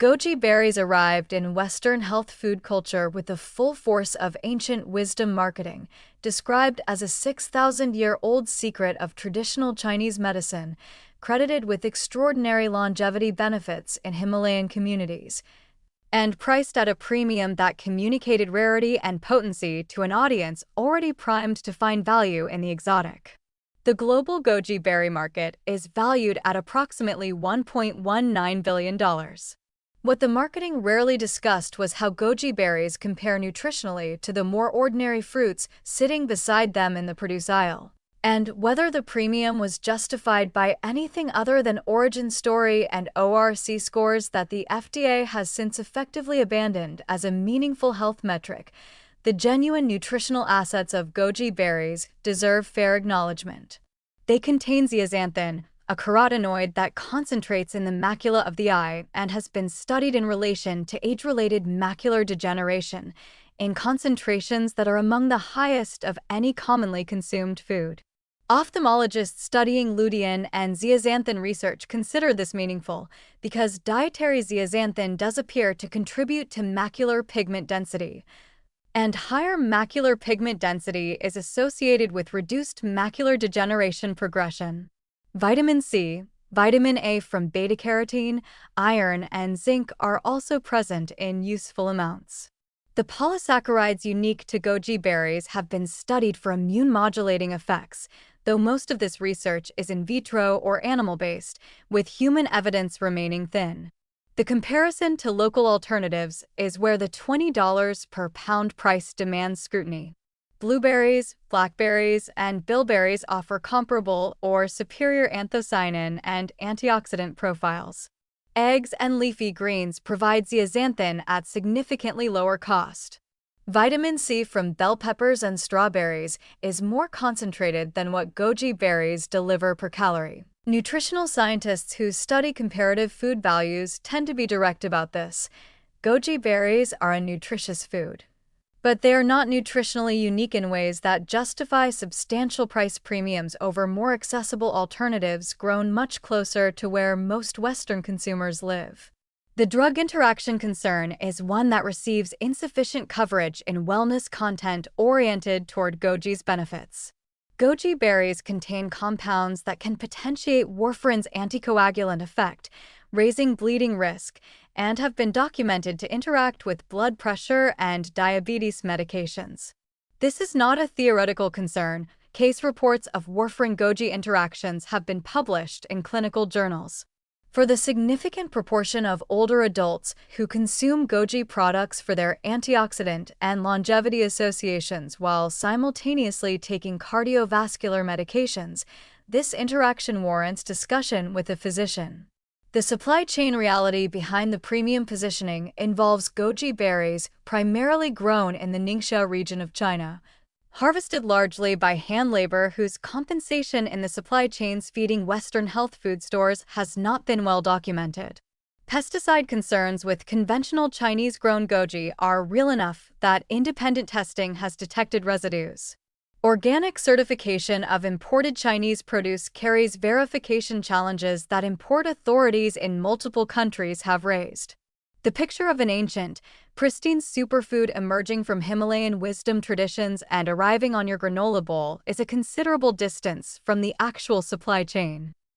Goji berries arrived in Western health food culture with the full force of ancient wisdom marketing, described as a 6,000-year-old secret of traditional Chinese medicine, credited with extraordinary longevity benefits in Himalayan communities, and priced at a premium that communicated rarity and potency to an audience already primed to find value in the exotic. The global goji berry market is valued at approximately $1.19 billion. What the marketing rarely discussed was how goji berries compare nutritionally to the more ordinary fruits sitting beside them in the produce aisle, and whether the premium was justified by anything other than origin story and ORC scores that the FDA has since effectively abandoned as a meaningful health metric. The genuine nutritional assets of goji berries deserve fair acknowledgement. They contain zeaxanthin, a carotenoid that concentrates in the macula of the eye and has been studied in relation to age-related macular degeneration in concentrations that are among the highest of any commonly consumed food. Ophthalmologists studying lutein and zeaxanthin research consider this meaningful because dietary zeaxanthin does appear to contribute to macular pigment density, and higher macular pigment density is associated with reduced macular degeneration progression. Vitamin C, vitamin A from beta-carotene, iron, and zinc are also present in useful amounts. The polysaccharides unique to goji berries have been studied for immune-modulating effects, though most of this research is in vitro or animal-based, with human evidence remaining thin. The comparison to local alternatives is where the $20 per pound price demands scrutiny. Blueberries, blackberries, and bilberries offer comparable or superior anthocyanin and antioxidant profiles. Eggs and leafy greens provide zeaxanthin at significantly lower cost. Vitamin C from bell peppers and strawberries is more concentrated than what goji berries deliver per calorie. Nutritional scientists who study comparative food values tend to be direct about this. Goji berries are a nutritious food, but they are not nutritionally unique in ways that justify substantial price premiums over more accessible alternatives grown much closer to where most Western consumers live. The drug interaction concern is one that receives insufficient coverage in wellness content oriented toward goji's benefits. Goji berries contain compounds that can potentiate warfarin's anticoagulant effect, raising bleeding risk, and have been documented to interact with blood pressure and diabetes medications. This is not a theoretical concern. Case reports of warfarin-goji interactions have been published in clinical journals. For the significant proportion of older adults who consume goji products for their antioxidant and longevity associations while simultaneously taking cardiovascular medications, this interaction warrants discussion with a physician. The supply chain reality behind the premium positioning involves goji berries primarily grown in the Ningxia region of China, harvested largely by hand labor whose compensation in the supply chains feeding Western health food stores has not been well documented. Pesticide concerns with conventional Chinese-grown goji are real enough that independent testing has detected residues. Organic certification of imported Chinese produce carries verification challenges that import authorities in multiple countries have raised. The picture of an ancient, pristine superfood emerging from Himalayan wisdom traditions and arriving on your granola bowl is a considerable distance from the actual supply chain.